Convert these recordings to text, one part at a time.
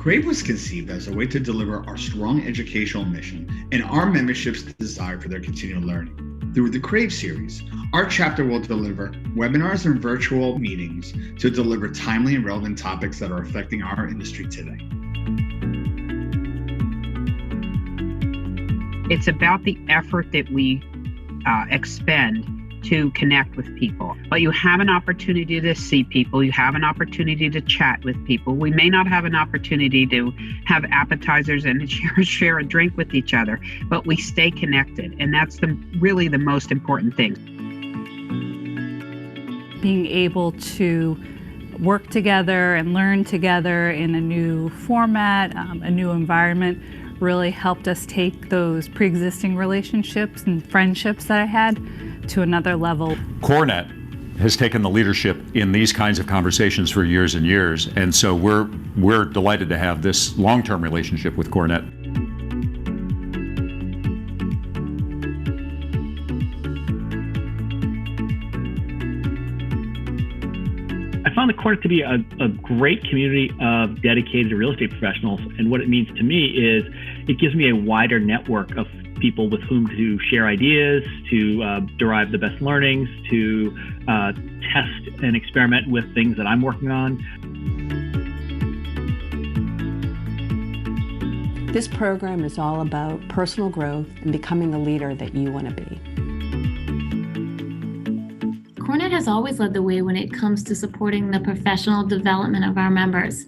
Crave was conceived as a way to deliver our strong educational mission and our membership's desire for their continued learning. Through the Crave series, our chapter will deliver webinars and virtual meetings to deliver timely and relevant topics that are affecting our industry today. It's about the effort that we expend to connect with people. But you have an opportunity to see people, you have an opportunity to chat with people. We may not have an opportunity to have appetizers and share a drink with each other, but we stay connected, and that's really the most important thing. Being able to work together and learn together in a new format, a new environment, really helped us take those pre-existing relationships and friendships that I had to another level. CoreNet has taken the leadership in these kinds of conversations for years and years, and so we're delighted to have this long-term relationship with CoreNet. I found the CoreNet to be a great community of dedicated real estate professionals, and what it means to me is it gives me a wider network of people with whom to share ideas, to derive the best learnings, to test and experiment with things that I'm working on. This program is all about personal growth and becoming the leader that you want to be. CoreNet has always led the way when it comes to supporting the professional development of our members.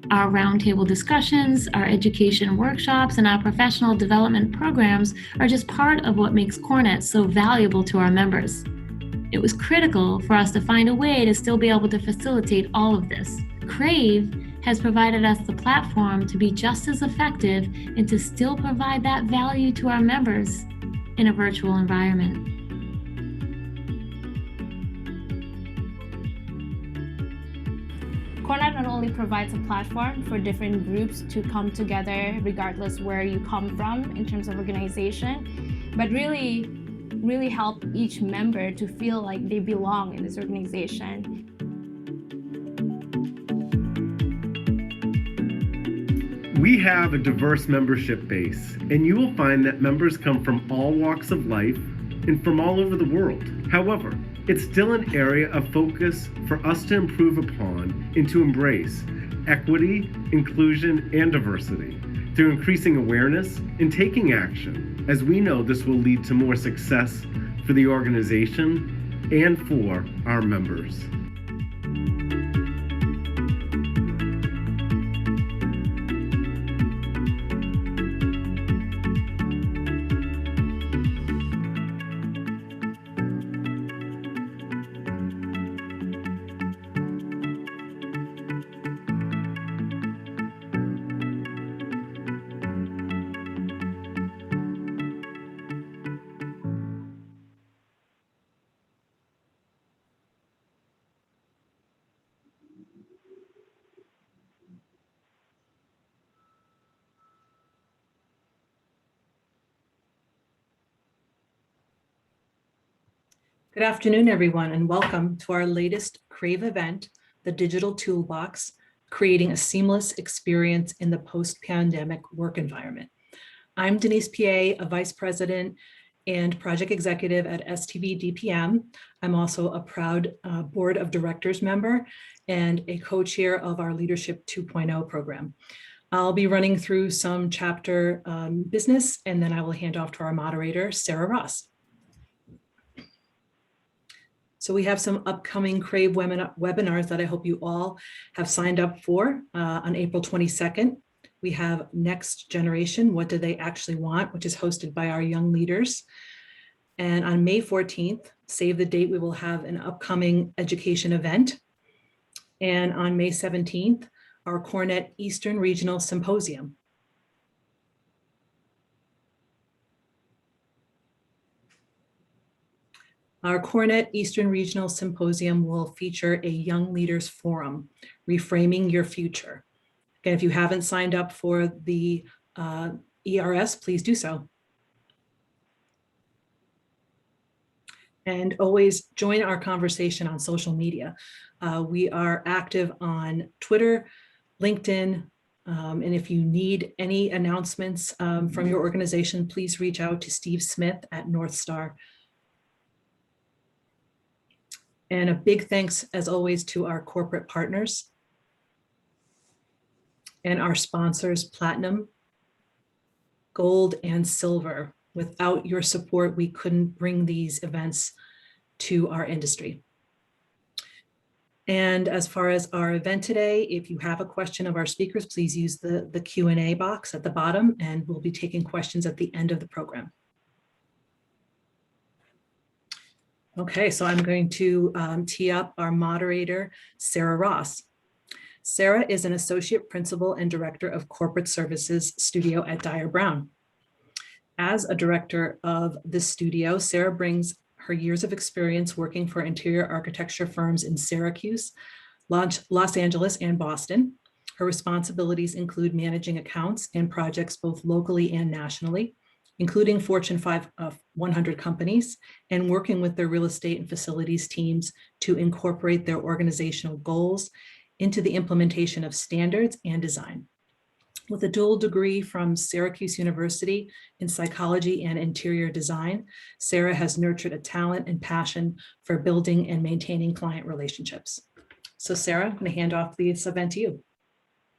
Our roundtable discussions, our education workshops, and our professional development programs are just part of what makes CoreNet so valuable to our members. It was critical for us to find a way to still be able to facilitate all of this. Crave has provided us the platform to be just as effective and to still provide that value to our members in a virtual environment. CoreNet not only provides a platform for different groups to come together regardless where you come from in terms of organization, but really help each member to feel like they belong in this organization. We have a diverse membership base, and you will find that members come from all walks of life and from all over the world. However, it's still an area of focus for us to improve upon and to embrace equity, inclusion, and diversity through increasing awareness and taking action, as we know this will lead to more success for the organization and for our members. Good afternoon, everyone, and welcome to our latest Crave event, the Digital Toolbox, Creating a Seamless Experience in the Post-Pandemic Work Environment. I'm Denise Piet, a Vice President and Project Executive at STV DPM. I'm also a proud Board of Directors member and a co-chair of our Leadership 2.0 program. I'll be running through some chapter business, and then I will hand off to our moderator, Sarah Ross. So we have some upcoming Crave webinars that I hope you all have signed up for on April 22nd. We have Next Generation, What Do They Actually Want?, which is hosted by our young leaders. And on May 14th, save the date, we will have an upcoming education event. And on May 17th, our CoreNet Eastern Regional Symposium. Our CoreNet Eastern Regional Symposium will feature a Young Leaders Forum, Reframing Your Future. Again, if you haven't signed up for the ERS, please do so. And always join our conversation on social media. We are active on Twitter, LinkedIn, And if you need any announcements from your organization, please reach out to Steve Smith at North Star. And a big thanks, as always, to our corporate partners and our sponsors, Platinum, Gold, and Silver. Without your support, we couldn't bring these events to our industry. And as far as our event today, if you have a question of our speakers, please use the Q&A box at the bottom, and we'll be taking questions at the end of the program. Okay, so I'm going to tee up our moderator, Sarah Ross. Sarah is an associate principal and director of corporate services studio at Dyer Brown. As a director of this studio, Sarah brings her years of experience working for interior architecture firms in Syracuse, Los Angeles, and Boston. Her responsibilities include managing accounts and projects both locally and nationally, including Fortune 100 companies, and working with their real estate and facilities teams to incorporate their organizational goals into the implementation of standards and design. With a dual degree from Syracuse University in psychology and interior design, Sarah has nurtured a talent and passion for building and maintaining client relationships. So Sarah, I'm going to hand off this event to you.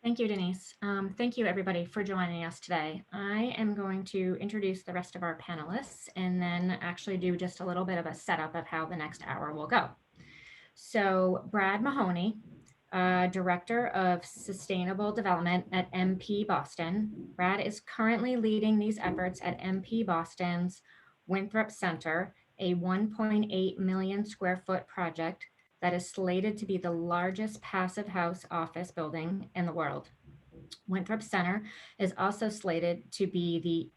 Thank you, Denise. Thank you, everybody, for joining us today. I am going to introduce the rest of our panelists and then actually do just a little bit of a setup of how the next hour will go. So Brad Mahoney, Director of Sustainable Development at MP Boston. Brad is currently leading these efforts at MP Boston's Winthrop Center, a 1.8 million square foot project that is slated to be the largest passive house office building in the world. Winthrop Center is also slated to be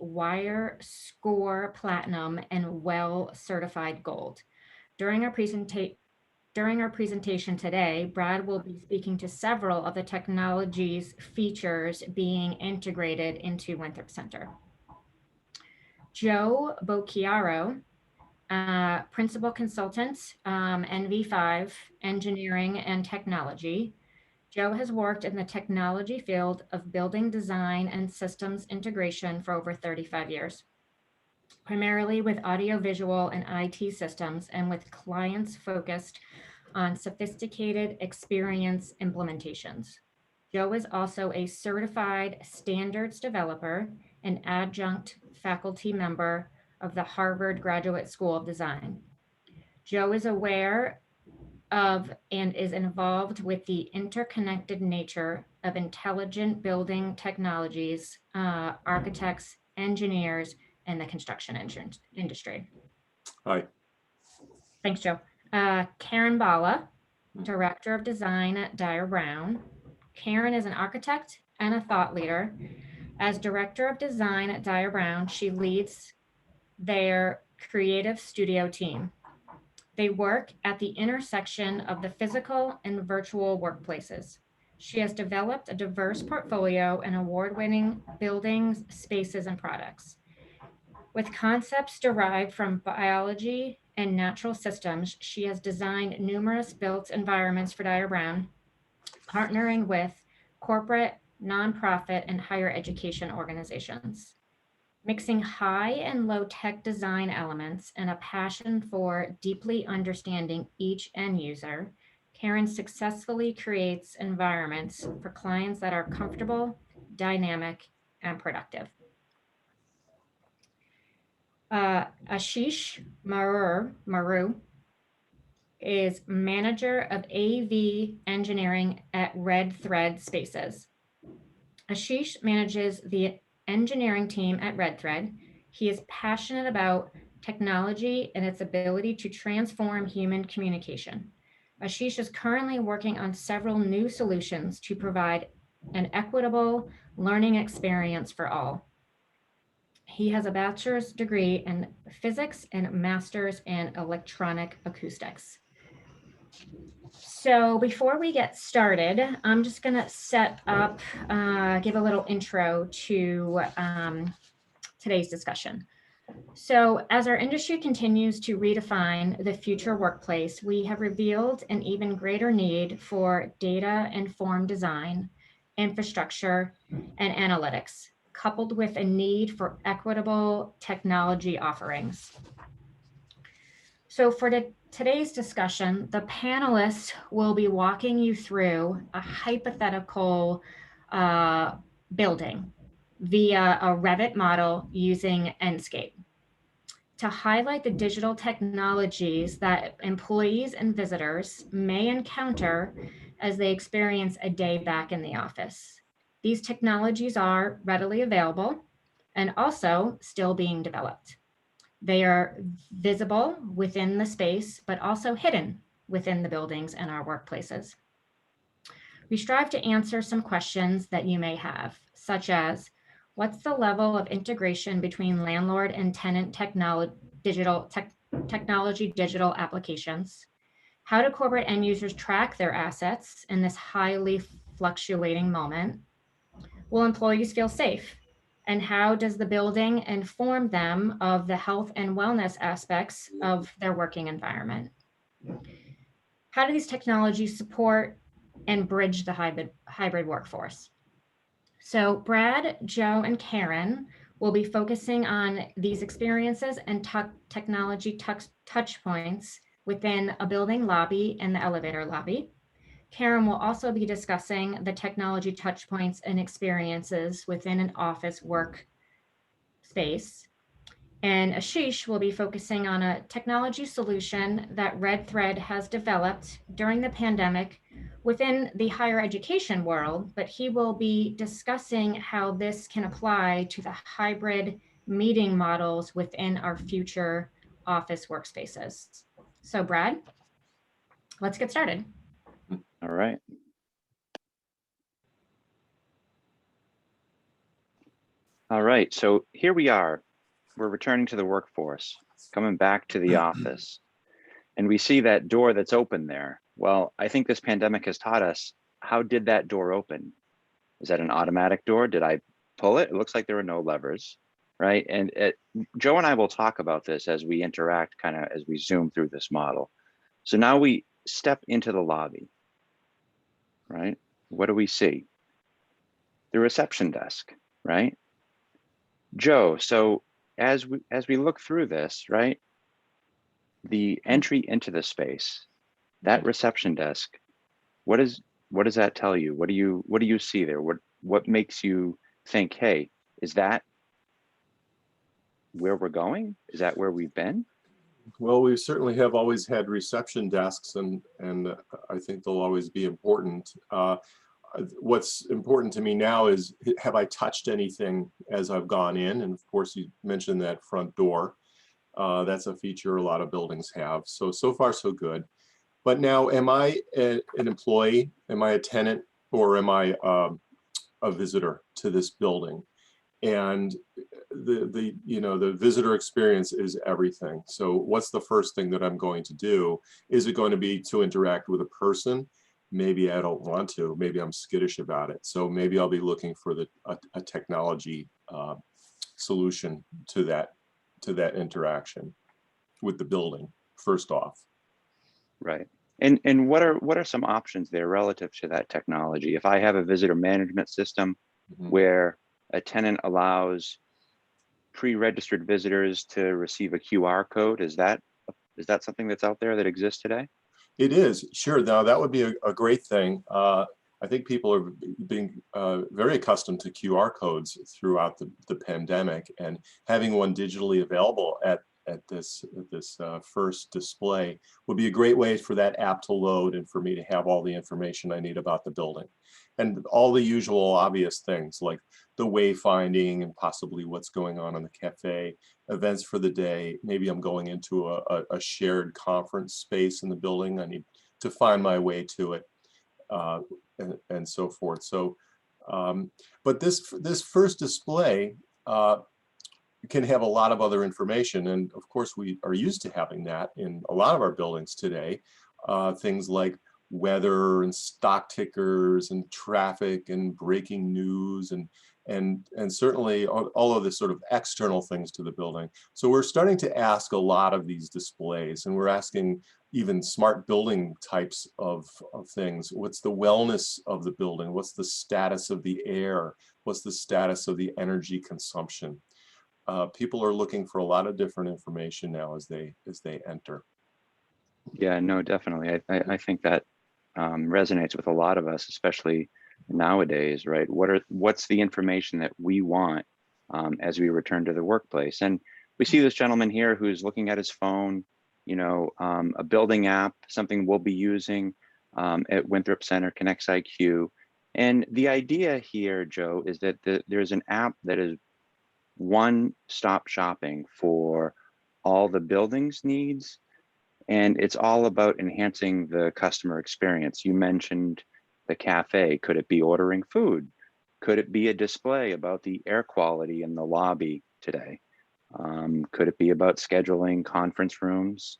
Wire Score Platinum and WELL certified gold. During our presentation today, Brad will be speaking to several of the technology's features being integrated into Winthrop Center. Joe Bocchiaro, Principal Consultant, NV5, Engineering and Technology. Joe has worked in the technology field of building design and systems integration for over 35 years, primarily with audiovisual and IT systems and with clients focused on sophisticated experience implementations. Joe is also a certified standards developer and adjunct faculty member of the Harvard Graduate School of Design. Joe is aware of and is involved with the interconnected nature of intelligent building technologies, architects, engineers, and the construction industry. Hi. Thanks, Joe. Karen Bala, Director of Design at Dyer Brown. Karen is an architect and a thought leader. As Director of Design at Dyer Brown, she leads their creative studio team. They work at the intersection of the physical and virtual workplaces. She has developed a diverse portfolio and award-winning buildings, spaces, and products. With concepts derived from biology and natural systems, she has designed numerous built environments for Dyer Brown, partnering with corporate, nonprofit, and higher education organizations. Mixing high and low tech design elements and a passion for deeply understanding each end user, Karen successfully creates environments for clients that are comfortable, dynamic, and productive. Ashish Maru is Manager of AV Engineering at Red Thread Spaces. Ashish manages the engineering team at Red Thread. He is passionate about technology and its ability to transform human communication. Ashish is currently working on several new solutions to provide an equitable learning experience for all. He has a bachelor's degree in physics and a master's in electronic acoustics. So before we get started, I'm just going to set up, give a little intro to today's discussion. So as our industry continues to redefine the future workplace, we have revealed an even greater need for data-informed design infrastructure, and analytics, coupled with a need for equitable technology offerings. So for today's discussion, the panelists will be walking you through a hypothetical building via a Revit model using Enscape to highlight the digital technologies that employees and visitors may encounter as they experience a day back in the office. These technologies are readily available and also still being developed. They are visible within the space, but also hidden within the buildings and our workplaces. We strive to answer some questions that you may have, such as, what's the level of integration between landlord and tenant digital applications? How do corporate end users track their assets in this highly fluctuating moment? Will employees feel safe? And how does the building inform them of the health and wellness aspects of their working environment? How do these technologies support and bridge the hybrid workforce? So Brad, Joe, and Karen will be focusing on these experiences and technology touch points within a building lobby and the elevator lobby. Karen will also be discussing the technology touch points and experiences within an office work space. And Ashish will be focusing on a technology solution that Red Thread has developed during the pandemic within the higher education world, but he will be discussing how this can apply to the hybrid meeting models within our future office workspaces. So Brad, let's get started. All right. All right, so here we are. We're returning to the workforce, coming back to the office, and we see that door that's open there. Well, I think this pandemic has taught us, how did that door open? Is that an automatic door? Did I pull it? It looks like there were no levers, right? And Joe and I will talk about this as we interact, kind of as we zoom through this model. So now we step into the lobby, right? What do we see? The reception desk, right? Joe, so as we look through this, right? The entry into the space, that reception desk, what does that tell you? What do you see there? What makes you think, hey, is that where we're going? Is that where we've been? Well, we certainly have always had reception desks, and I think they'll always be important. What's important to me now is, have I touched anything as I've gone in? And of course, you mentioned that front door. That's a feature a lot of buildings have. So far, so good. But now, am I an employee? Am I a tenant? Or am I a visitor to this building? And the visitor experience is everything. So what's the first thing that I'm going to do? Is it going to be to interact with a person? Maybe I don't want to. Maybe I'm skittish about it. So maybe I'll be looking for a technology solution to that interaction with the building first off. Right. And what are some options there relative to that technology? If I have a visitor management system where a tenant allows pre-registered visitors to receive a QR code, is that something that's out there that exists today? It is, sure. Now that would be a great thing. I think people are being very accustomed to QR codes throughout the pandemic, and having one digitally available at this first display would be a great way for that app to load and for me to have all the information I need about the building. And all the usual obvious things like the wayfinding and possibly what's going on in the cafe, events for the day. Maybe I'm going into a shared conference space in the building. I need to find my way to it and so forth. So, but this first display can have a lot of other information. And of course, we are used to having that in a lot of our buildings today. Things like weather and stock tickers and traffic and breaking news and and certainly all of the sort of external things to the building. So we're starting to ask a lot of these displays, and we're asking even smart building types of things. What's the wellness of the building? What's the status of the air? What's the status of the energy consumption? People are looking for a lot of different information now as they enter. Yeah, no, definitely. I think that resonates with a lot of us, especially nowadays, right? What's the information that we want as we return to the workplace? And we see this gentleman here who's looking at his phone, you know, a building app, something we'll be using at Winthrop Center, Connects IQ. And the idea here, Joe, is that there's an app that is one-stop shopping for all the building's needs. And it's all about enhancing the customer experience. You mentioned the cafe. Could it be ordering food? Could it be a display about the air quality in the lobby today? Could it be about scheduling conference rooms,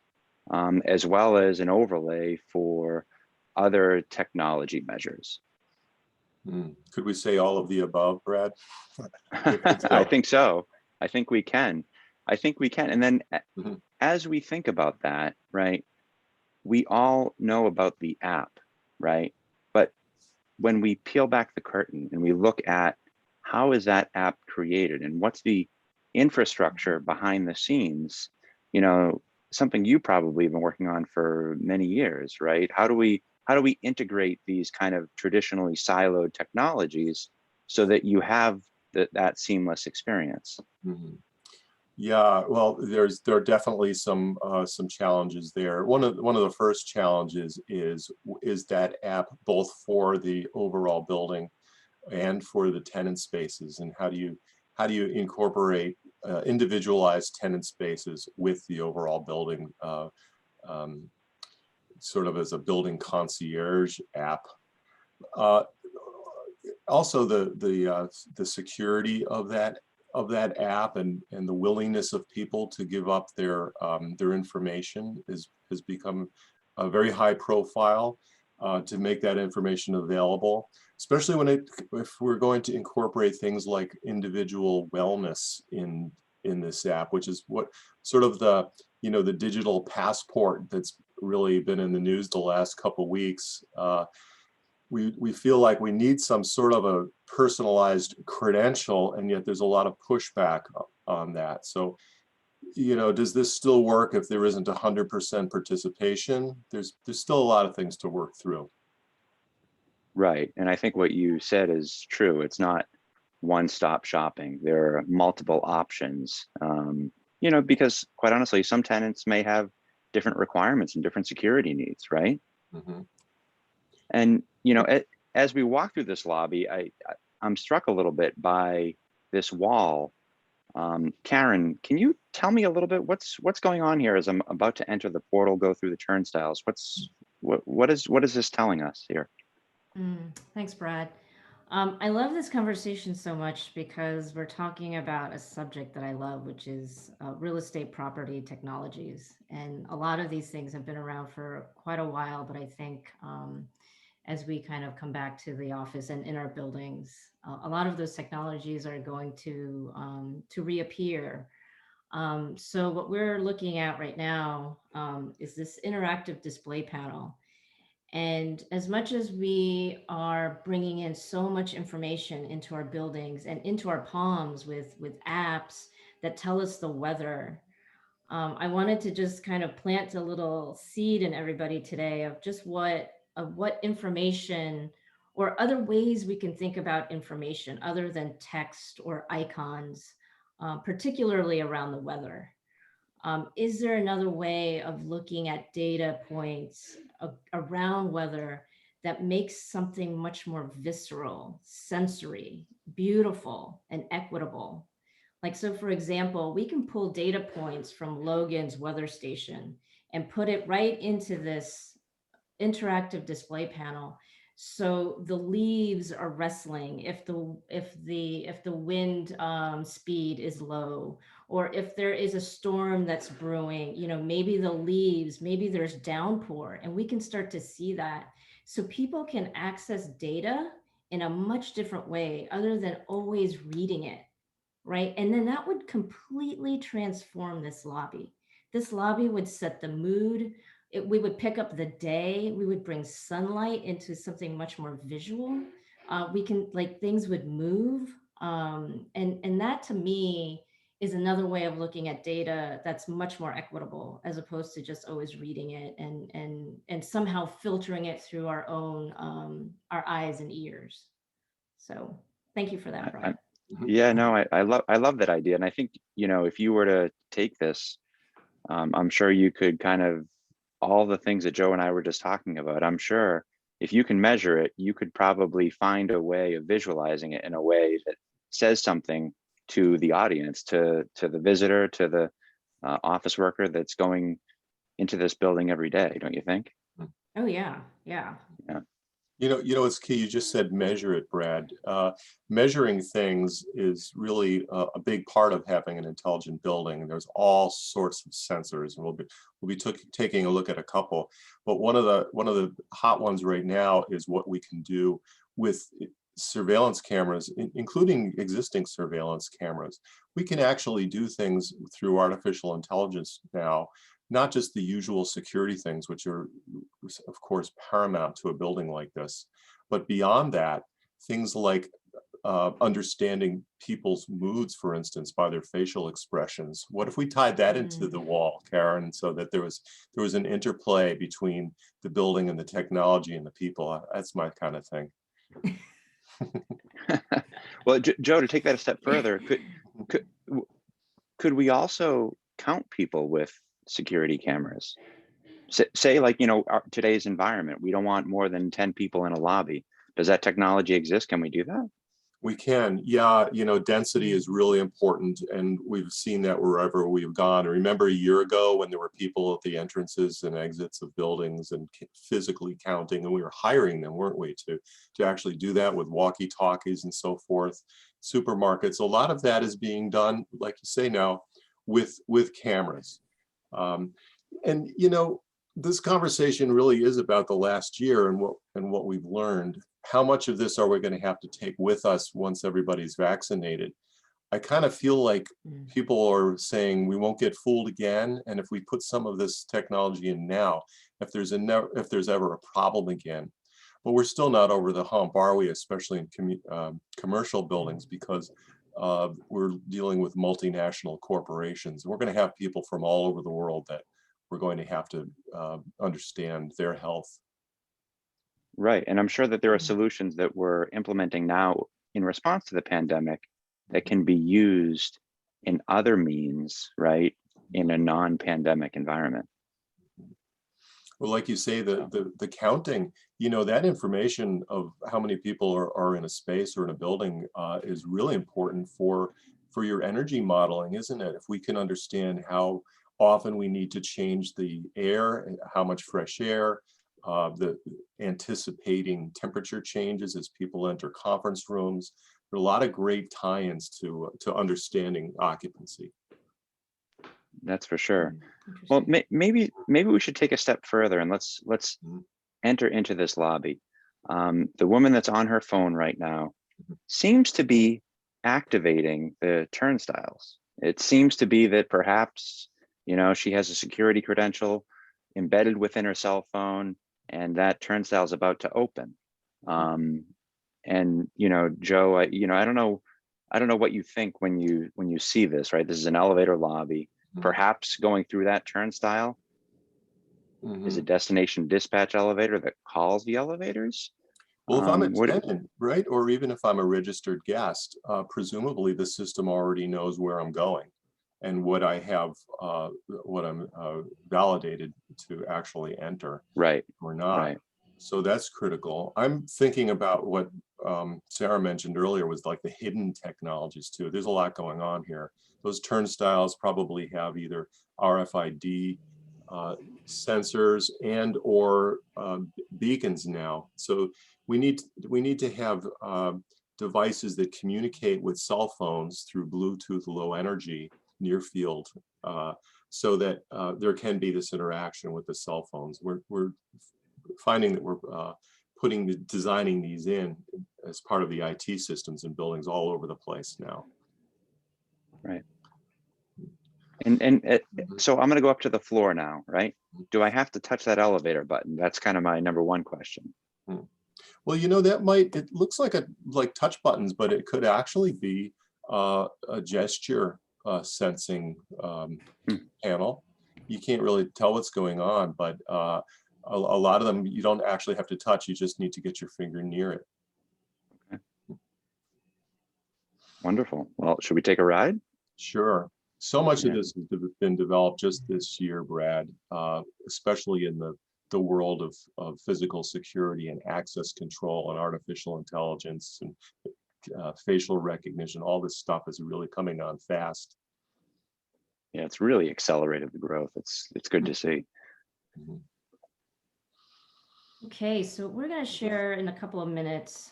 as well as an overlay for other technology measures? Could we say all of the above, Brad? I think so. I think we can. And then as we think about that, right, we all know about the app, right? But when we peel back the curtain and we look at how is that app created and what's the infrastructure behind the scenes, you know, something you probably have been working on for many years, right? How do we integrate these kind of traditionally siloed technologies so that you have that seamless experience? Yeah, well, there are definitely some challenges there. One of the first challenges is that app both for the overall building and for the tenant spaces, and how do you incorporate individualized tenant spaces with the overall building, sort of as a building concierge app. Also, the security of that app and the willingness of people to give up their information has become a very high profile to make that information available, especially if we're going to incorporate things like individual wellness in this app, which is what sort of the digital passport that's really been in the news the last couple of weeks. We feel like we need some sort of a personalized credential, and yet there's a lot of pushback on that. So, does this still work if there isn't 100% participation? There's still a lot of things to work through. Right, and I think what you said is true. It's not one-stop shopping. There are multiple options, because quite honestly, some tenants may have different requirements and different security needs, right? And as we walk through this lobby, I'm struck a little bit by this wall. Karen, can you tell me a little bit what's going on here as I'm about to enter the portal, go through the turnstiles? What is this telling us here? Thanks, Brad. I love this conversation so much because we're talking about a subject that I love, which is real estate property technologies. And a lot of these things have been around for quite a while, but I think as we kind of come back to the office and in our buildings, a lot of those technologies are going to reappear. So what we're looking at right now is this interactive display panel. And as much as we are bringing in so much information into our buildings and into our palms with apps that tell us the weather, I wanted to just kind of plant a little seed in everybody today of just what information or other ways we can think about information other than text or icons, particularly around the weather. Is there another way of looking at data points around weather that makes something much more visceral, sensory, beautiful, and equitable? Like, so for example, we can pull data points from Logan's weather station and put it right into this interactive display panel. So the leaves are rustling if the wind speed is low, or if there is a storm that's brewing, maybe maybe there's downpour, and we can start to see that. So people can access data in a much different way other than always reading it, right? And then that would completely transform this lobby. This lobby would set the mood. We would pick up the day. We would bring sunlight into something much more visual. We can, like, things would move. And that to me is another way of looking at data that's much more equitable, as opposed to just always reading it and somehow filtering it through our own our eyes and ears. So thank you for that, Brian. Yeah, no, I love that idea. And I think, you know, if you were to take this, I'm sure you could kind of, all the things that Joe and I were just talking about, I'm sure if you can measure it, you could probably find a way of visualizing it in a way that says something to the audience, to the visitor, to the office worker that's going into this building every day, don't you think? Oh yeah, yeah. Yeah. You know, it's key. You just said measure it, Brad. Measuring things is really a big part of having an intelligent building. There's all sorts of sensors, and we'll be taking a look at a couple. But one of the hot ones right now is what we can do with surveillance cameras, including existing surveillance cameras. We can actually do things through artificial intelligence now. Not just the usual security things, which are, of course, paramount to a building like this, but beyond that, things like understanding people's moods, for instance, by their facial expressions. What if we tied that into the wall, Karen, so that there was an interplay between the building and the technology and the people? That's my kind of thing. Well, Joe, to take that a step further, could we also count people with security cameras? Say, like, you know, today's environment, we don't want more than 10 people in a lobby. Does that technology exist? Can we do that? We can, yeah. You know, density is really important, and we've seen that wherever we've gone. I remember a year ago when there were people at the entrances and exits of buildings and physically counting, and we were hiring them, weren't we, to actually do that with walkie-talkies and so forth. Supermarkets, a lot of that is being done, like you say now, with cameras. And you know, this conversation really is about the last year and what we've learned. How much of this are we going to have to take with us once everybody's vaccinated? I kind of feel like people are saying we won't get fooled again, and if we put some of this technology in now, if there's ever a problem again. But we're still not over the hump, are we? Especially in commercial buildings, because we're dealing with multinational corporations. We're going to have people from all over the world that we're going to have to understand their health. Right. And I'm sure that there are solutions that we're implementing now in response to the pandemic that can be used in other means, right, in a non-pandemic environment. Well, like you say, the counting, you know, that information of how many people are in a space or in a building is really important for your energy modeling, isn't it? If we can understand how often we need to change the air, and how much fresh air, the anticipating temperature changes as people enter conference rooms. There are a lot of great tie-ins to understanding occupancy. That's for sure. Well, maybe we should take a step further and let's enter into this lobby. The woman that's on her phone right now seems to be activating the turnstiles. It seems to be that perhaps, you know, she has a security credential embedded within her cell phone, and that turnstile is about to open. And you know, Joe, I don't know what you think when you see this. Right, this is an elevator lobby. Perhaps going through that turnstile is a destination dispatch elevator that calls the elevators. Well, if I'm a tenant, right, or even if I'm a registered guest, presumably the system already knows where I'm going and what I have, what I'm validated to actually enter, right, or not. Right. So that's critical. I'm thinking about what Sarah mentioned earlier was like the hidden technologies too. There's a lot going on here. Those turnstiles probably have either RFID sensors and or beacons now. So we need to have devices that communicate with cell phones through Bluetooth low energy near field, so that there can be this interaction with the cell phones. We're finding that we're designing these in as part of the IT systems in buildings all over the place now. Right. And so I'm going to go up to the floor now, right? Do I have to touch that elevator button? That's kind of my number one question. Well, it looks like touch buttons, but it could actually be a gesture sensing panel. You can't really tell what's going on, but a lot of them you don't actually have to touch. You just need to get your finger near it. Okay. Wonderful. Well, should we take a ride? Sure. So much of this has been developed just this year, Brad, especially in the world of physical security and access control and artificial intelligence and facial recognition. All this stuff is really coming on fast. Yeah, it's really accelerated the growth. It's good to see. Okay, so we're going to share in a couple of minutes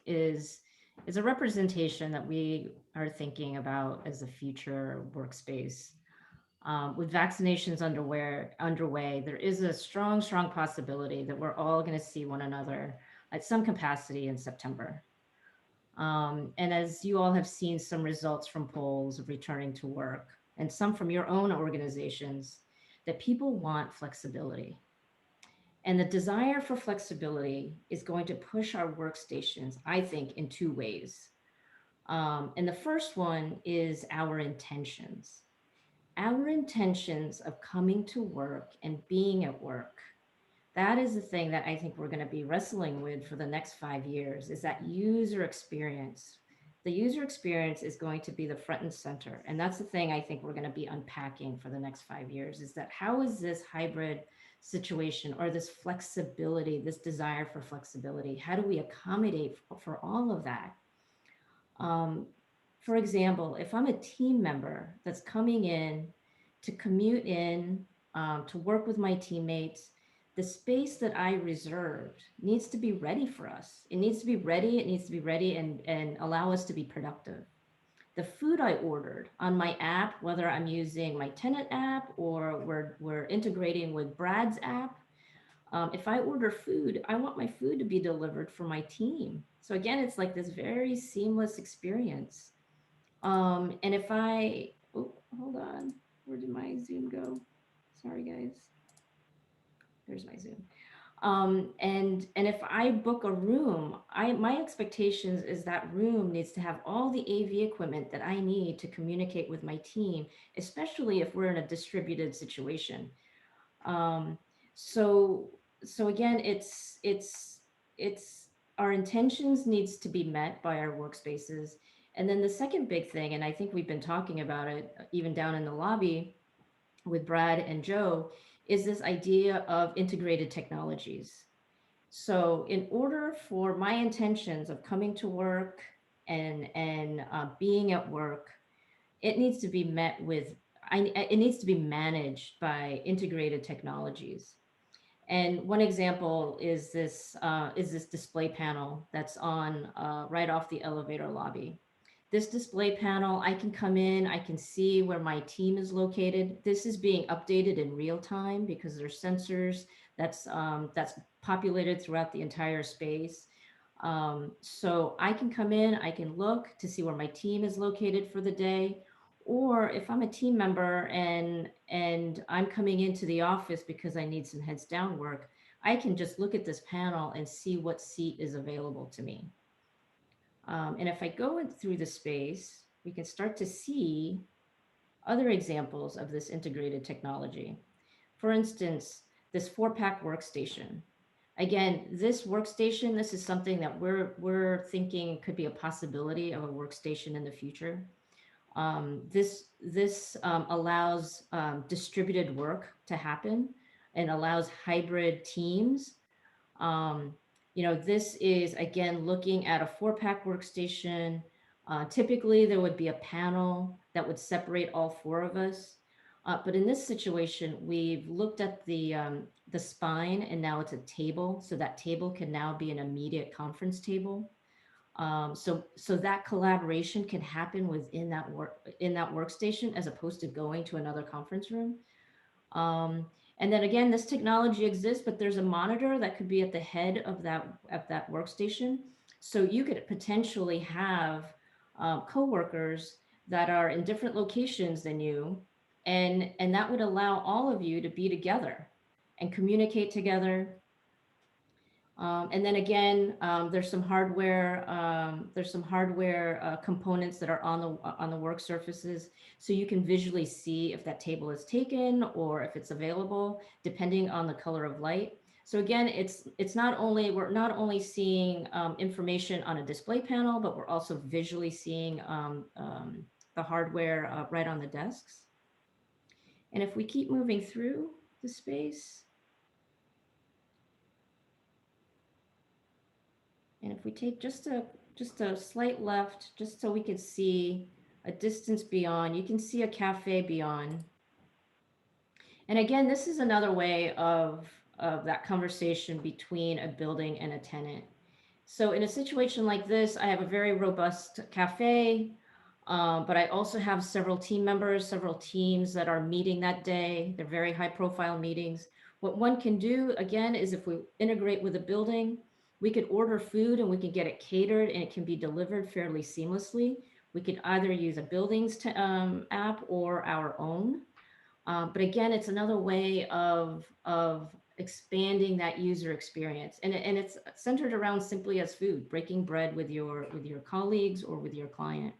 is a representation that we are thinking about as a future workspace. With vaccinations underway, there is a strong possibility that we're all going to see one another at some capacity in September. And as you all have seen some results from polls of returning to work, and some from your own organizations, that people want flexibility. And the desire for flexibility is going to push our workstations, I think, in two ways. And the first one is our intentions. Our intentions of coming to work and being at work. That is the thing that I think we're going to be wrestling with for the next 5 years, is that user experience. The user experience is going to be the front and center. And that's the thing I think we're going to be unpacking for the next 5 years, is that how is this hybrid situation or this flexibility, this desire for flexibility, how do we accommodate for all of that? For example, if I'm a team member that's coming in to commute in, to work with my teammates, the space that I reserved needs to be ready for us. It needs to be ready. It needs to be ready and allow us to be productive. The food I ordered on my app, whether I'm using my tenant app or we're integrating with Brad's app, if I order food, I want my food to be delivered for my team. So again, it's like this very seamless experience. And if hold on, where did my Zoom go? Sorry, guys. There's my Zoom. And if I book a room, my expectations is that room needs to have all the AV equipment that I need to communicate with my team, especially if we're in a distributed situation. So again, it's our intentions needs to be met by our workspaces. And then the second big thing, and I think we've been talking about it even down in the lobby with Brad and Joe, is this idea of integrated technologies. So in order for my intentions of coming to work and being at work, it needs to be met with, it needs to be managed by integrated technologies. And one example is this display panel that's on right off the elevator lobby. This display panel, I can come in, I can see where my team is located. This is being updated in real time because there's sensors that's populated throughout the entire space. So I can come in, I can look to see where my team is located for the day. Or if I'm a team member and I'm coming into the office because I need some heads down work, I can just look at this panel and see what seat is available to me. And if I go in through the space, we can start to see other examples of this integrated technology. For instance, this 4-pack workstation. Again, this workstation, this is something that we're thinking could be a possibility of a workstation in the future. This allows distributed work to happen and allows hybrid teams. This is, again, looking at a 4-pack workstation. Typically, there would be a panel that would separate all 4 of us. But in this situation, we've looked at the spine, and now it's a table. So that table can now be an immediate conference table. So that collaboration can happen within that workstation as opposed to going to another conference room. And then again, this technology exists, but there's a monitor that could be at the head of that workstation. So you could potentially have coworkers that are in different locations than you, and that would allow all of you to be together and communicate together. And then again, there's some hardware components that are on the work surfaces, so you can visually see if that table is taken or if it's available, depending on the color of light. So again, we're not only seeing information on a display panel, but we're also visually seeing the hardware right on the desks. And if we keep moving through the space, and if we take just a slight left, just so we can see a distance beyond, you can see a cafe beyond. And again, this is another way of that conversation between a building and a tenant. So in a situation like this, I have a very robust cafe, but I also have several team members, several teams that are meeting that day. They're very high profile meetings. What one can do, again, is if we integrate with a building, we could order food and we can get it catered and it can be delivered fairly seamlessly. We could either use a buildings app or our own. But again, it's another way of expanding that user experience. And it's centered around simply as food, breaking bread with your colleagues or with your client.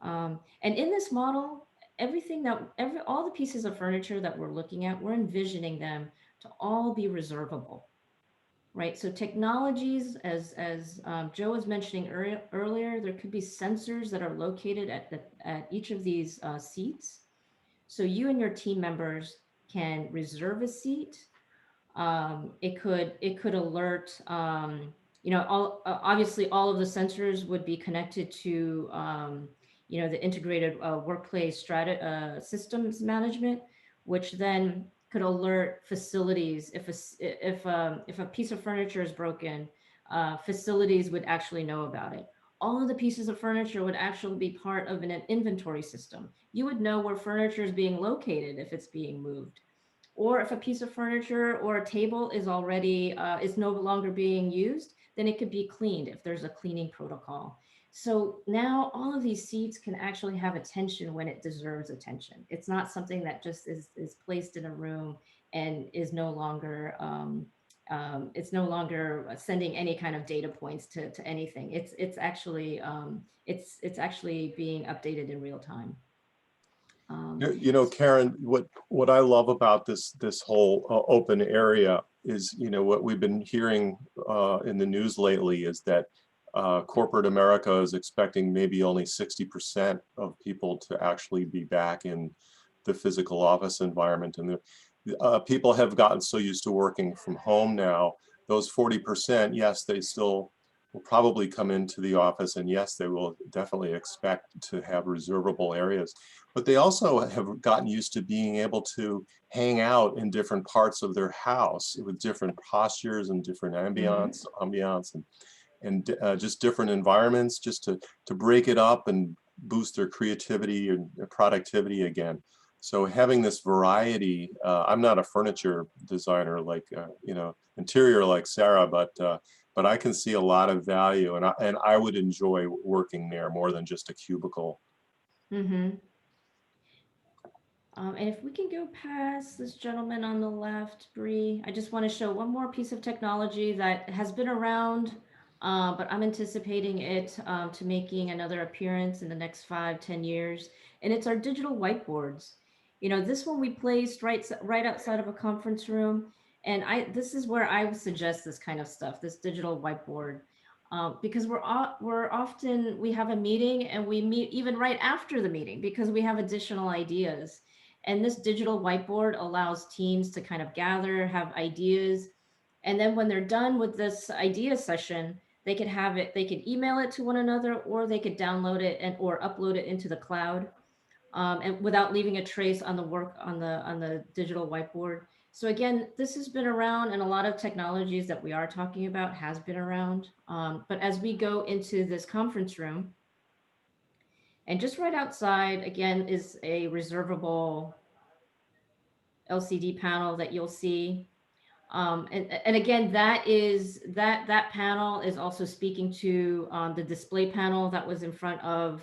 And in this model, all the pieces of furniture that we're looking at, we're envisioning them to all be reservable. Right, so technologies, as Joe was mentioning earlier, there could be sensors that are located at each of these seats. So you and your team members can reserve a seat. It could alert. Obviously, all of the sensors would be connected to the integrated workplace systems management, which then could alert facilities if a piece of furniture is broken. Facilities would actually know about it. All of the pieces of furniture would actually be part of an inventory system. You would know where furniture is being located if it's being moved, or if a piece of furniture or a table is already is no longer being used, then it could be cleaned if there's a cleaning protocol. So now all of these seats can actually have attention when it deserves attention. It's not something that just is placed in a room and is no longer sending any kind of data points to anything. It's actually being updated in real time. Karen, what I love about this whole open area is, what we've been hearing in the news lately is that corporate America is expecting maybe only 60% of people to actually be back in the physical office environment. And people have gotten so used to working from home now, those 40%, yes, they still will probably come into the office, and yes, they will definitely expect to have reservable areas. But they also have gotten used to being able to hang out in different parts of their house with different postures and different ambiance and just different environments, just to break it up and boost their creativity and productivity again. So having this variety, I'm not a furniture designer like interior like Sarah, but I can see a lot of value, and I would enjoy working there more than just a cubicle. Mm-hmm. And if we can go past this gentleman on the left, Bree, I just want to show one more piece of technology that has been around, but I'm anticipating it to making another appearance in the next 5-10 years. And it's our digital whiteboards. This one we placed right outside of a conference room. And this is where I would suggest this kind of stuff, this digital whiteboard, because we have a meeting and we meet even right after the meeting because we have additional ideas. And this digital whiteboard allows teams to kind of gather, have ideas. And then when they're done with this idea session, they could email it to one another, or they could download it or upload it into the cloud, and without leaving a trace on the digital whiteboard. So again, this has been around, and a lot of technologies that we are talking about has been around. But as we go into this conference room, and just right outside, again, is a reservable LCD panel that you'll see. And again, that panel is also speaking to the display panel that was in front of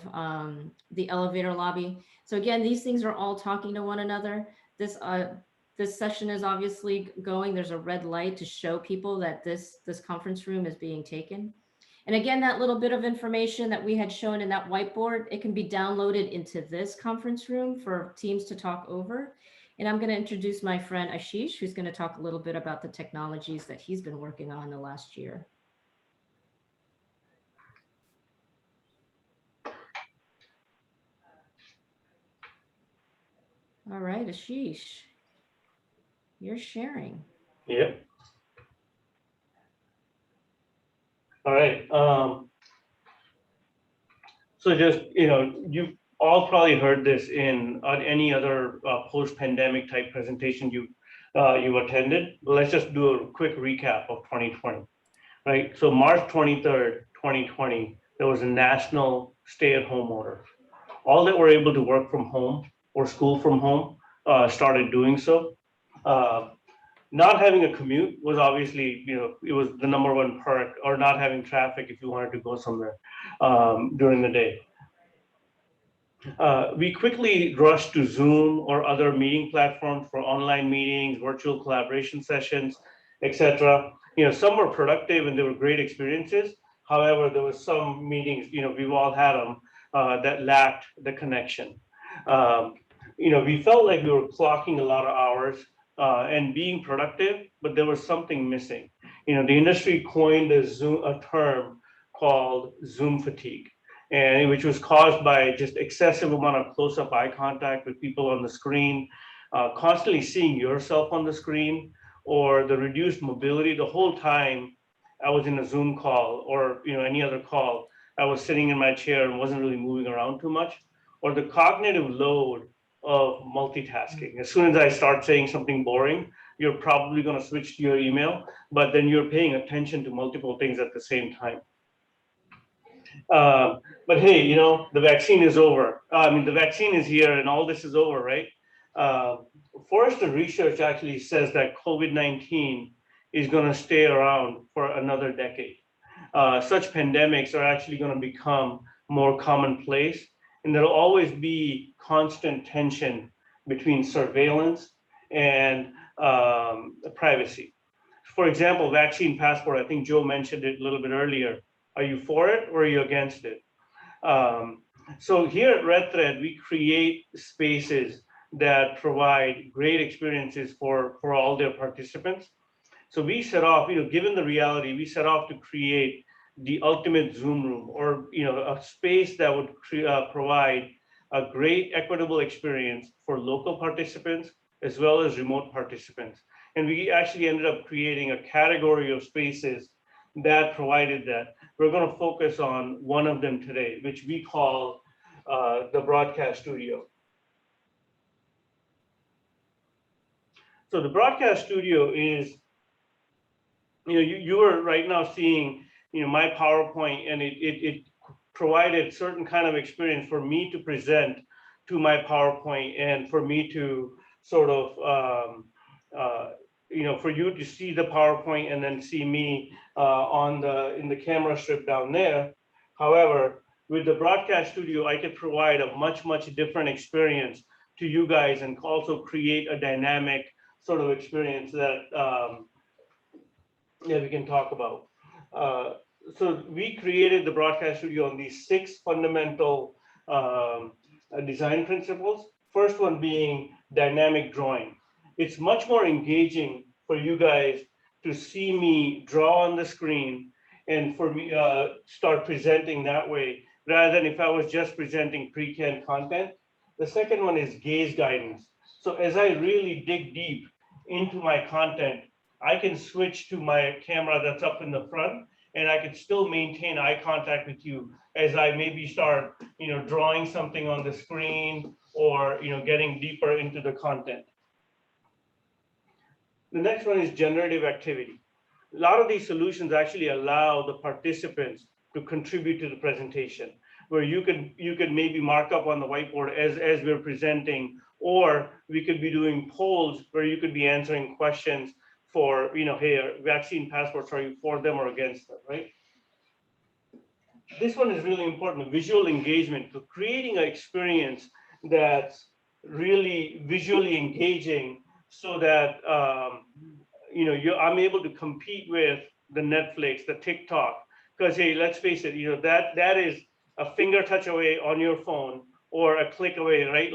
the elevator lobby. So again, these things are all talking to one another. This session is obviously going. There's a red light to show people that this conference room is being taken. And again, that little bit of information that we had shown in that whiteboard, it can be downloaded into this conference room for teams to talk over. And I'm going to introduce my friend Ashish, who's going to talk a little bit about the technologies that he's been working on the last year. All right, Ashish, you're sharing. Yep. All right. So just, you all probably heard this in any other post-pandemic type presentation you attended. But let's just do a quick recap of 2020, right? So March 23rd, 2020, there was a national stay-at-home order. All that were able to work from home or school from home started doing so. Not having a commute was obviously, it was the number one perk, or not having traffic if you wanted to go somewhere during the day. We quickly rushed to Zoom or other meeting platforms for online meetings, virtual collaboration sessions, etc. Some were productive and they were great experiences. However, there was some meetings, we've all had them, that lacked the connection. We felt like we were clocking a lot of hours and being productive, but there was something missing. The industry coined a term called Zoom fatigue, and which was caused by just excessive amount of close-up eye contact with people on the screen, constantly seeing yourself on the screen, or the reduced mobility. The whole time I was in a Zoom call or any other call, I was sitting in my chair and wasn't really moving around too much, or the cognitive load of multitasking. As soon as I start saying something boring, you're probably going to switch to your email, but then you're paying attention to multiple things at the same time. But hey, the vaccine is over. The vaccine is here and all this is over, right? Forrester research actually says that COVID-19 is going to stay around for another decade. Such pandemics are actually going to become more commonplace, and there'll always be constant tension between surveillance and privacy. For example, vaccine passport, I think Joe mentioned it a little bit earlier. Are you for it or are you against it? So here at Red Thread, we create spaces that provide great experiences for all their participants. So we set off, given the reality, we set off to create the ultimate Zoom room, or a space that would provide a great equitable experience for local participants as well as remote participants. And we actually ended up creating a category of spaces that provided that. We're going to focus on one of them today, which we call the broadcast studio. So the broadcast studio is, you are right now seeing, my PowerPoint, and it provided certain kind of experience for me to present to my PowerPoint, and for me to sort of, for you to see the PowerPoint and then see me in the camera strip down there. However, with the broadcast studio, I could provide a much different experience to you guys, and also create a dynamic sort of experience that we can talk about. So we created the broadcast studio on these 6 fundamental design principles. First one being dynamic drawing. It's much more engaging for you guys to see me draw on the screen, and for me start presenting that way, rather than if I was just presenting pre-canned content. The second one is gaze guidance. So as I really dig deep into my content, I can switch to my camera that's up in the front, and I can still maintain eye contact with you as I maybe start, drawing something on the screen, or, getting deeper into the content. The next one is generative activity. A lot of these solutions actually allow the participants to contribute to the presentation, where you could maybe mark up on the whiteboard as we're presenting, or we could be doing polls where you could be answering questions for, hey, vaccine passports, are you for them or against them, right? This one is really important, visual engagement, to creating an experience that's really visually engaging so that, I'm able to compete with the Netflix, the TikTok, because hey, let's face it, that is a finger touch away on your phone or a click away, right?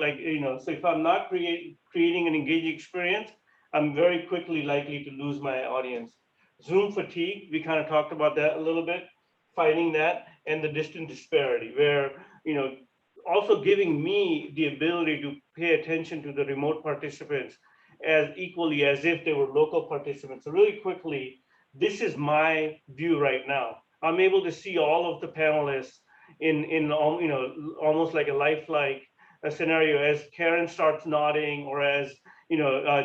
So if I'm not creating an engaging experience, I'm very quickly likely to lose my audience. Zoom fatigue, we kind of talked about that a little bit, fighting that, and the distant disparity, where, also giving me the ability to pay attention to the remote participants as equally as if they were local participants. So really quickly, this is my view right now. I'm able to see all of the panelists in almost like a lifelike scenario as Karen starts nodding, or as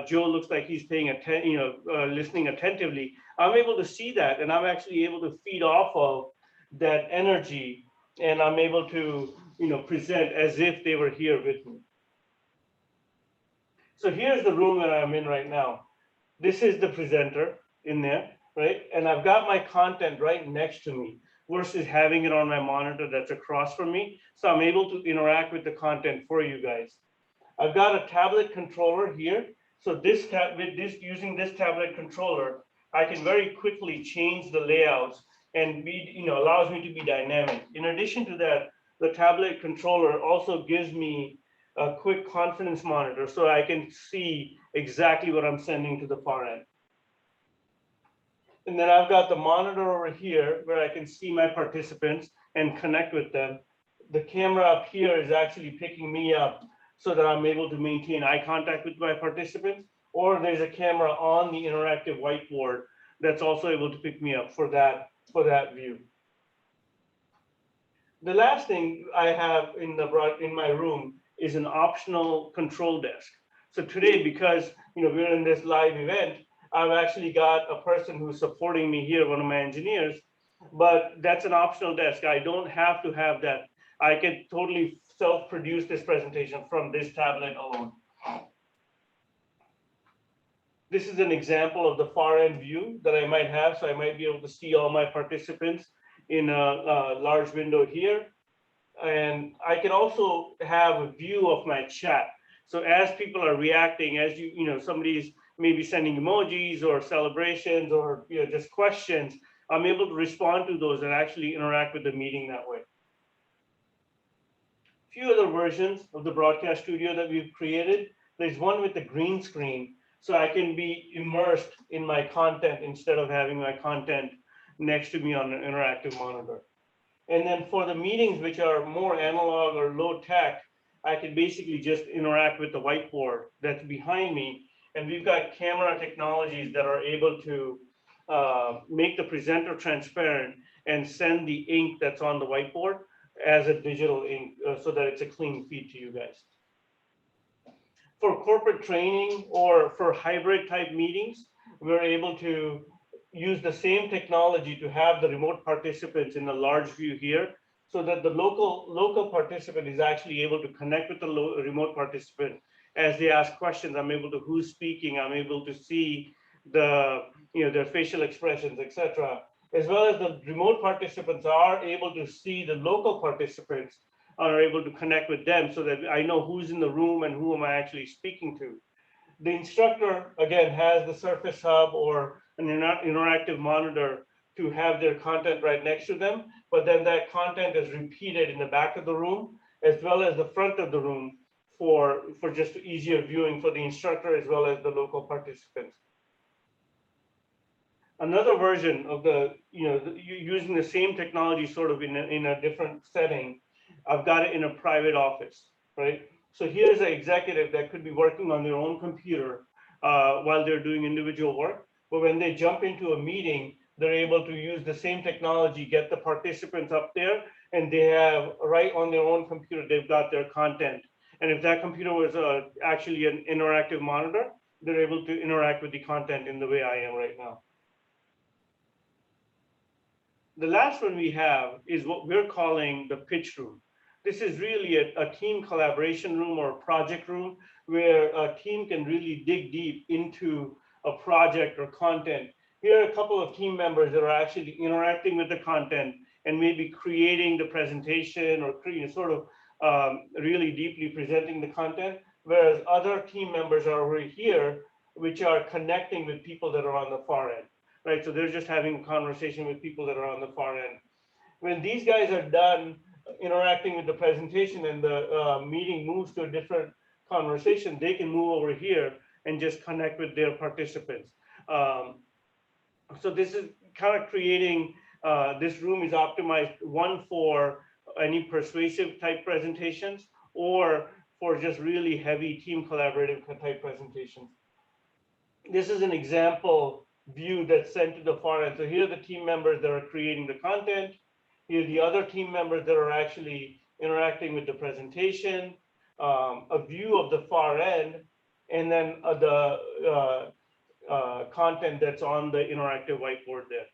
Joe looks like he's paying listening attentively. I'm able to see that, and I'm actually able to feed off of that energy, and I'm able to present as if they were here with me. So here's the room that I'm in right now. This is the presenter in there, right? And I've got my content right next to me versus having it on my monitor that's across from me. So I'm able to interact with the content for you guys. I've got a tablet controller here. So using this tablet controller, I can very quickly change the layouts and allows me to be dynamic. In addition to that, the tablet controller also gives me a quick confidence monitor so I can see exactly what I'm sending to the far end. And then I've got the monitor over here where I can see my participants and connect with them. The camera up here is actually picking me up so that I'm able to maintain eye contact with my participants, or there's a camera on the interactive whiteboard that's also able to pick me up for that view. The last thing I have in my room is an optional control desk. So today, because we're in this live event, I've actually got a person who's supporting me here, one of my engineers, but that's an optional desk. I don't have to have that. I can totally self-produce this presentation from this tablet alone. This is an example of the far end view that I might have. So I might be able to see all my participants in a large window here. And I can also have a view of my chat. So as people are reacting, as somebody's maybe sending emojis or celebrations or just questions, I'm able to respond to those and actually interact with the meeting that way. A few other versions of the broadcast studio that we've created. There's one with the green screen, so I can be immersed in my content instead of having my content next to me on an interactive monitor. And then for the meetings which are more analog or low tech, I can basically just interact with the whiteboard that's behind me. And we've got camera technologies that are able to make the presenter transparent and send the ink that's on the whiteboard as a digital ink so that it's a clean feed to you guys. For corporate training or for hybrid type meetings, we're able to use the same technology to have the remote participants in a large view here, so that the local participant is actually able to connect with the remote participant as they ask questions. I'm able to who's speaking. I'm able to see their facial expressions, etc. As well as the remote participants are able to see the local participants, are able to connect with them, so that I know who's in the room and who am I actually speaking to. The instructor, again, has the Surface Hub or an interactive monitor to have their content right next to them, but then that content is repeated in the back of the room as well as the front of the room for just easier viewing for the instructor as well as the local participants. Another version of using the same technology sort of in a different setting, I've got it in a private office, right? So here's an executive that could be working on their own computer while they're doing individual work. But when they jump into a meeting, they're able to use the same technology, get the participants up there, and they have right on their own computer, they've got their content. And if that computer was actually an interactive monitor, they're able to interact with the content in the way I am right now. The last one we have is what we're calling the pitch room. This is really a team collaboration room or a project room where a team can really dig deep into a project or content. Here are a couple of team members that are actually interacting with the content and maybe creating the presentation or sort of really deeply presenting the content, whereas other team members are over here, which are connecting with people that are on the far end, right? So they're just having a conversation with people that are on the far end. When these guys are done interacting with the presentation and the meeting moves to a different conversation, they can move over here and just connect with their participants. So this is kind of creating, this room is optimized, one for any persuasive type presentations or for just really heavy team collaborative type presentations. This is an example view that's sent to the far end. So here are the team members that are creating the content. Here are the other team members that are actually interacting with the presentation, a view of the far end, and then the content that's on the interactive whiteboard there.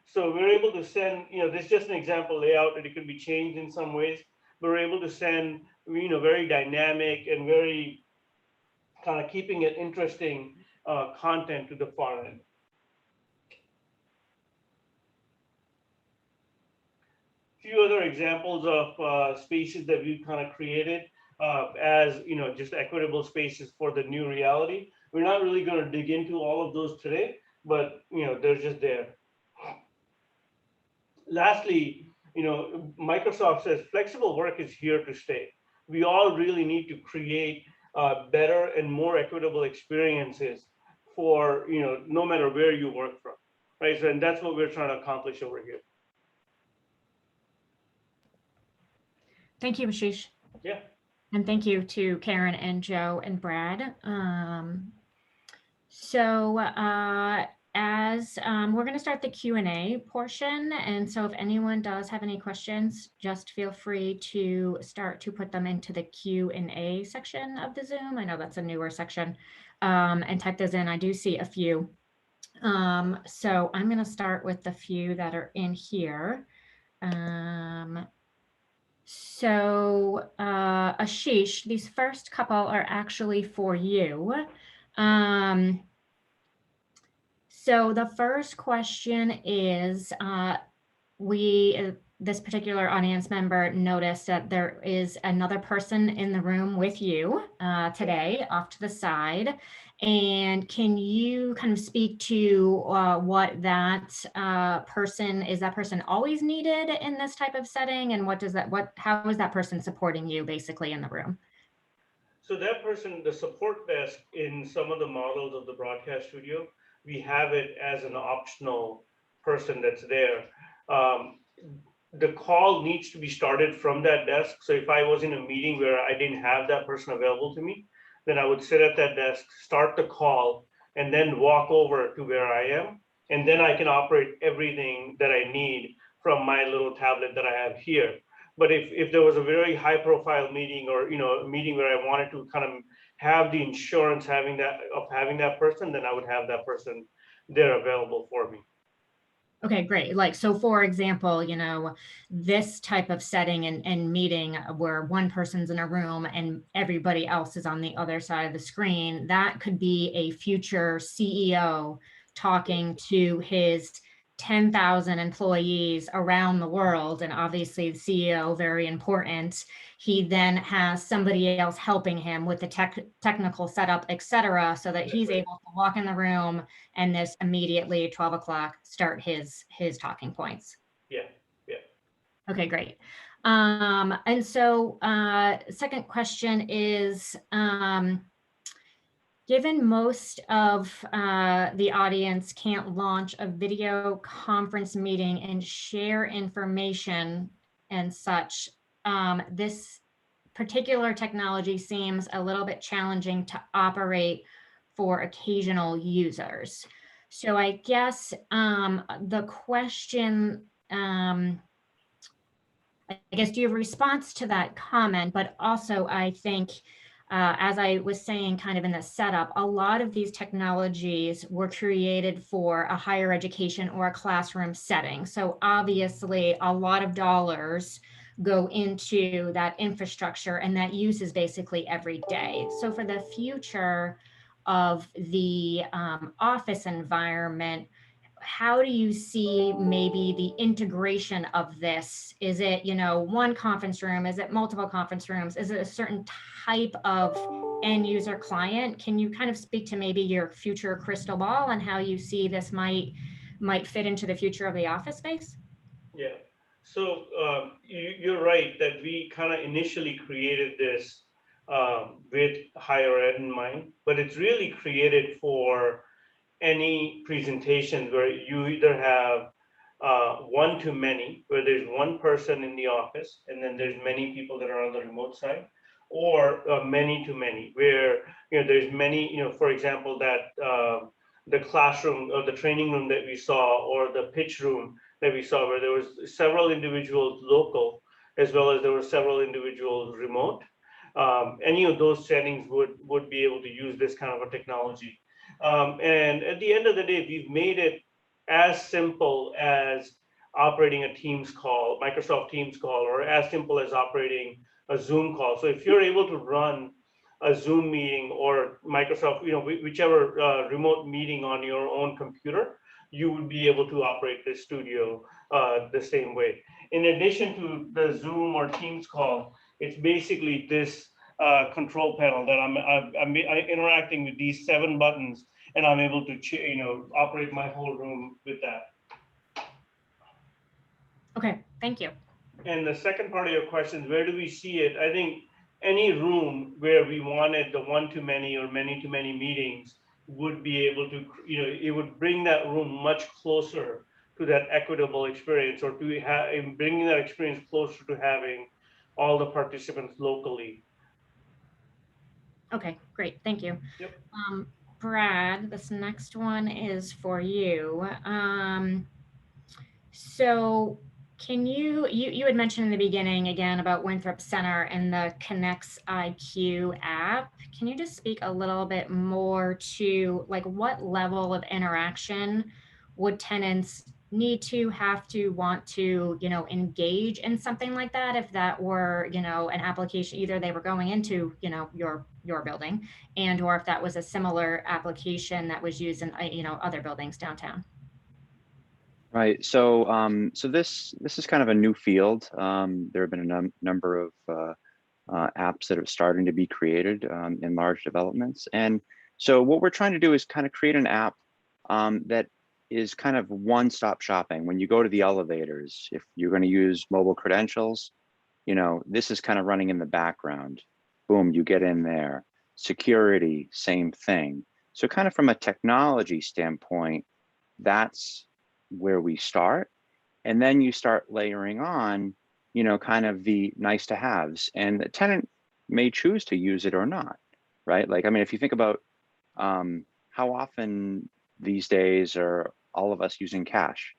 So we're able to send, this is just an example layout, and it could be changed in some ways, but we're able to send, very dynamic and very kind of keeping it interesting content to the far end. Few other examples of spaces that we've kind of created as just equitable spaces for the new reality. We're not really going to dig into all of those today, but they're just there. Lastly, Microsoft says flexible work is here to stay. We all really need to create better and more equitable experiences for no matter where you work from, right? So, and that's what we're trying to accomplish over here. Thank you, Ashish. Yeah. And thank you to Karen and Joe and Brad. As we're going to start the Q&A portion. And so if anyone does have any questions, just feel free to start to put them into the Q&A section of the Zoom. I know that's a newer section, and type those in. I do see a few. So I'm going to start with the few that are in here. Ashish, these first couple are actually for you. So the first question is, this particular audience member noticed that there is another person in the room with you today off to the side. And can you kind of speak to what that person, is that person always needed in this type of setting? And how is that person supporting you basically in the room? So that person, the support desk in some of the models of the broadcast studio, we have it as an optional person that's there. The call needs to be started from that desk. So if I was in a meeting where I didn't have that person available to me, then I would sit at that desk, start the call, and then walk over to where I am. And then I can operate everything that I need from my little tablet that I have here. But if there was a very high profile meeting or a meeting where I wanted to kind of have the insurance having that person, then I would have that person there available for me. Okay, great. Like, so for example, this type of setting and meeting where one person's in a room and everybody else is on the other side of the screen, that could be a future CEO talking to his 10,000 employees around the world. And obviously the CEO, very important. He then has somebody else helping him with the technical setup, et cetera, so that he's able to walk in the room and this immediately 12 o'clock start his talking points. Yeah. Okay, great. And so second question is, given most of the audience can't launch a video conference meeting and share information and such, this particular technology seems a little bit challenging to operate for occasional users. So I guess the question, I guess, do you have a response to that comment? But also I think, as I was saying kind of in the setup, a lot of these technologies were created for a higher education or a classroom setting. So obviously a lot of dollars go into that infrastructure and that use is basically every day. So for the future, of the office environment, how do you see maybe the integration of this? Is it, one conference room? Is it multiple conference rooms? Is it a certain type of end user client? Can you kind of speak to maybe your future crystal ball and how you see this might fit into the future of the office space? Yeah. So you're right that we kind of initially created this with higher ed in mind, but it's really created for any presentation where you either have one to many, where there's one person in the office and then there's many people that are on the remote side, or many to many, where there's many, for example, that the classroom or the training room that we saw, or the pitch room that we saw, where there was several individuals local, as well as there were several individuals remote. Any of those settings would be able to use this kind of a technology. And at the end of the day, we've made it as simple as operating a Teams call, Microsoft Teams call, or as simple as operating a Zoom call. So if you're able to run a Zoom meeting or Microsoft, whichever remote meeting on your own computer, you would be able to operate this studio the same way. In addition to the Zoom or Teams call, it's basically this control panel that I'm interacting with these 7 buttons, and I'm able to operate my whole room with that. Okay, thank you. And the second part of your question, where do we see it? I think any room where we wanted the one to many or many to many meetings would be able to, it would bring that room much closer to that equitable experience, or to bringing that experience closer to having all the participants locally. Okay, great, thank you. Yep. Brad, this next one is for you. So can you had mentioned in the beginning again about Winthrop Center and the Connects IQ app. Can you just speak a little bit more to like what level of interaction would tenants need to, have to, want to, engage in something like that if that were, an application, either they were going into, your building, and or if that was a similar application that was used in, other buildings downtown? Right. So, so this is kind of a new field. There have been a number of apps that are starting to be created in large developments, and so what we're trying to do is kind of create an app that is kind of one-stop shopping. When you go to the elevators, if you're going to use mobile credentials, this is kind of running in the background. Boom, you get in there. Security, same thing. So, kind of from a technology standpoint, that's where we start, and then you start layering on kind of the nice to haves, and the tenant may choose to use it or not, right? Like, I mean, if you think about how often these days are all of us using cash?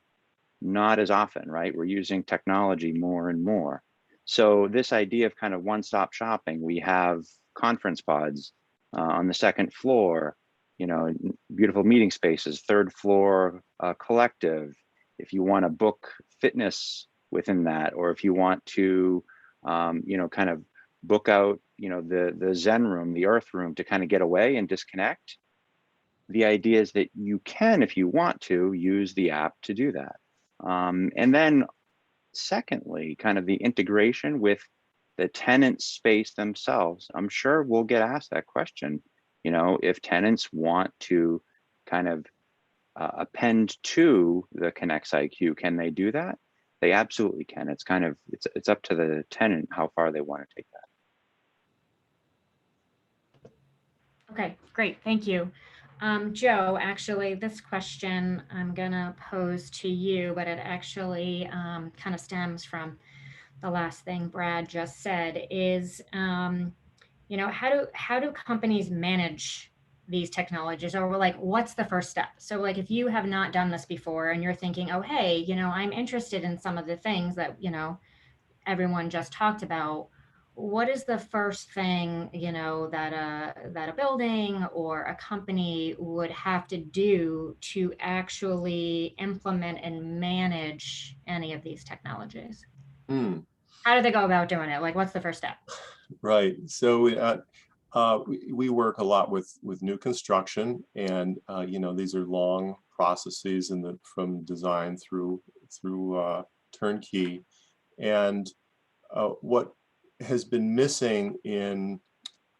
Not as often, right? We're using technology more and more. So this idea of kind of one-stop shopping, we have conference pods on the 2nd floor, beautiful meeting spaces, 3rd floor collective. If you want to book fitness within that, or if you want to, kind of book out, the Zen room, the Earth room, to kind of get away and disconnect. The idea is that you can, if you want to, use the app to do that. And then secondly, kind of the integration with the tenant space themselves. I'm sure we'll get asked that question. If tenants want to kind of append to the Connects IQ, can they do that? They absolutely can. It's kind of, it's up to the tenant how far they want to take that. Okay, great, thank you. Joe, actually, this question I'm gonna pose to you, but it actually kind of stems from the last thing Brad just said, is, how do companies manage these technologies, or like, what's the first step? So like, if you have not done this before and you're thinking, oh, hey, I'm interested in some of the things that, everyone just talked about, what is the first thing, that a building or a company would have to do to actually implement and manage any of these technologies? How do they go about doing it? Like, what's the first step? Right. So We work a lot with new construction, and these are long processes from design through turnkey. And what has been missing in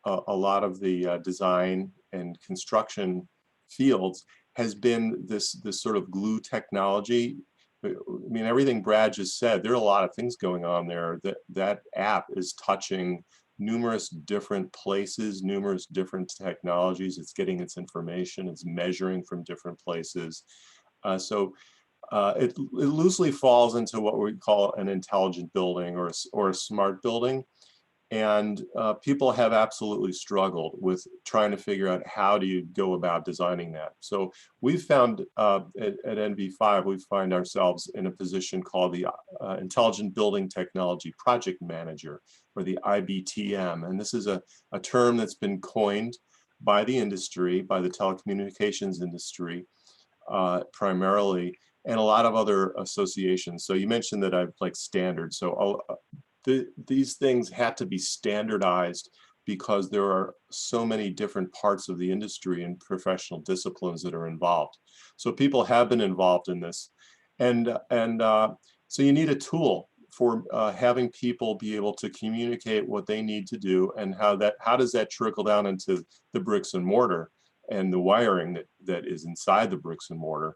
a lot of the design and construction fields has been this sort of glue technology. I mean, everything Brad just said, there are a lot of things going on there. That app is touching numerous different places, numerous different technologies. It's getting its information, it's measuring from different places. So it loosely falls into what we call an intelligent building or a smart building. And people have absolutely struggled with trying to figure out how do you go about designing that. So we've found at NV5, we find ourselves in a position called the Intelligent Building Technology Project Manager, or the IBTM. And this is a term that's been coined by the industry, by the telecommunications industry primarily, and a lot of other associations. So you mentioned that I've like standards. So these things had to be standardized because there are so many different parts of the industry and professional disciplines that are involved. So people have been involved in this. And so you need a tool for having people be able to communicate what they need to do, and how does that trickle down into the bricks and mortar and the wiring that is inside the bricks and mortar.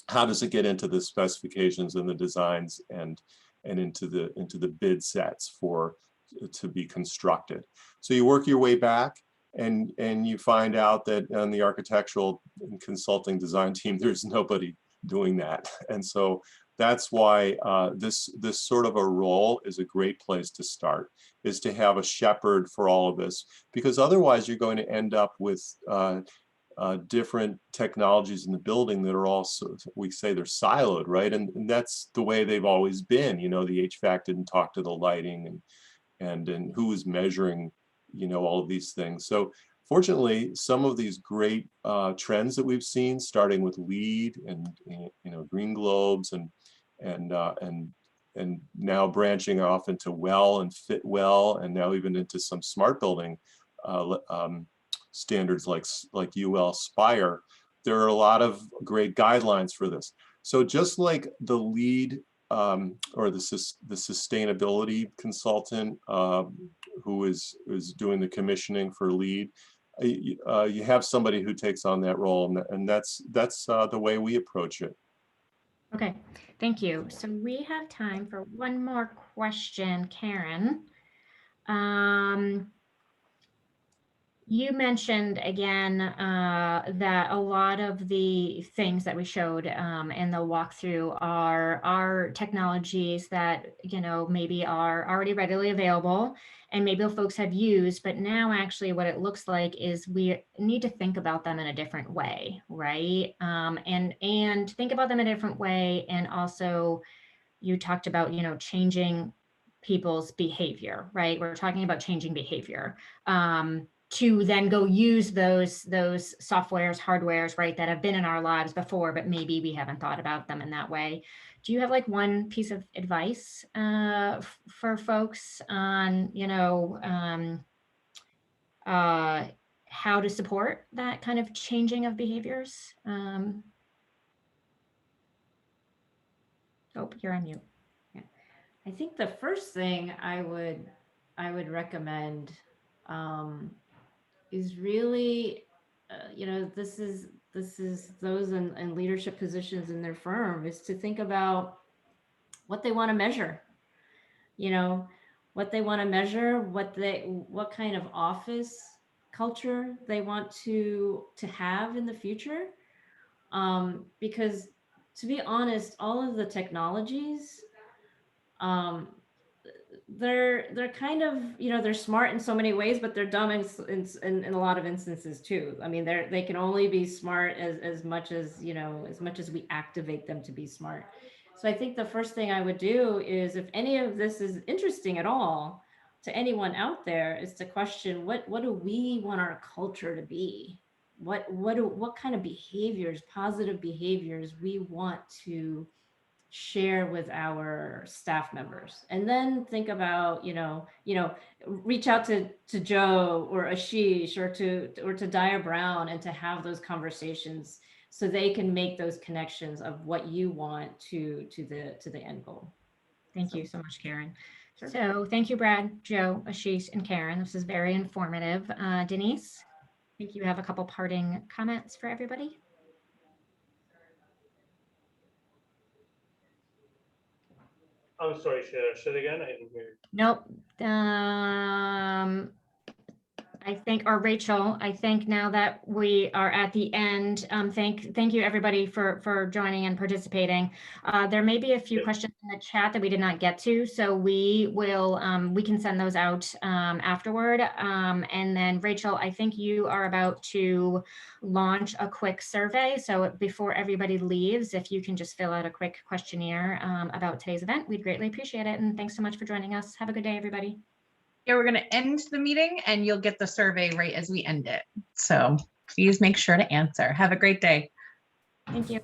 How does it get into the specifications and the designs and into the bid sets to be constructed. So you work your way back, and you find out that on the architectural and consulting design team, there's nobody doing that. And so that's why this sort of a role is a great place to start, is to have a shepherd for all of this, because otherwise you're going to end up with different technologies in the building that are also, we say they're siloed, right? And that's the way they've always been. You know, the HVAC didn't talk to the lighting, and who was measuring, all of these things. So fortunately, some of these great trends that we've seen, starting with LEED and green globes and now branching off into WELL and FitWell, and now even into some smart building standards like UL Spire. There are a lot of great guidelines for this. So just like the LEED or the sustainability consultant who is doing the commissioning for LEED, you have somebody who takes on that role, and that's the way we approach it. Okay, thank you. So we have time for one more question, Karen. You mentioned again that a lot of the things that we showed in the walkthrough are technologies that maybe are already readily available, and maybe the folks have used, but now actually what it looks like is we need to think about them in a different way, right? And think about them in a different way, and also you talked about changing people's behavior, right? We're talking about changing behavior. To then go use those softwares, hardwares, right, that have been in our lives before, but maybe we haven't thought about them in that way. Do you have like one piece of advice for folks on, how to support that kind of changing of behaviors? Oh, you're on mute. Yeah. I think the first thing I would recommend is really, this is those in leadership positions in their firm, is to think about what they want to measure, what they want to measure, what kind of office culture they want to have in the future. Because to be honest, all of the technologies, they're kind of, they're smart in so many ways, but they're dumb in a lot of instances too. I mean, they can only be smart as much as we activate them to be smart. So I think the first thing I would do is, if any of this is interesting at all to anyone out there, is to question what do we want our culture to be? What kind of behaviors, positive behaviors, we want to share with our staff members, and then think about, reach out to Joe or Ashish or to Dyer Brown, and to have those conversations so they can make those connections of what you want to the end goal. Thank you so much, Karen. Sure. So thank you, Brad, Joe, Ashish, and Karen. This is very informative. Denise, I think you have a couple parting comments for everybody. I'm sorry, Sarah, say it again. I didn't hear you. Nope. I think, or Rachel, I think now that we are at the end, thank you everybody for joining and participating. There may be a few questions in the chat that we did not get to, so we can send those out afterward. And then Rachel, I think you are about to launch a quick survey. So before everybody leaves, if you can just fill out a quick questionnaire about today's event, we'd greatly appreciate it. And thanks so much for joining us. Have a good day, everybody. Yeah, we're going to end the meeting and you'll get the survey right as we end it. So please make sure to answer. Have a great day. Thank you.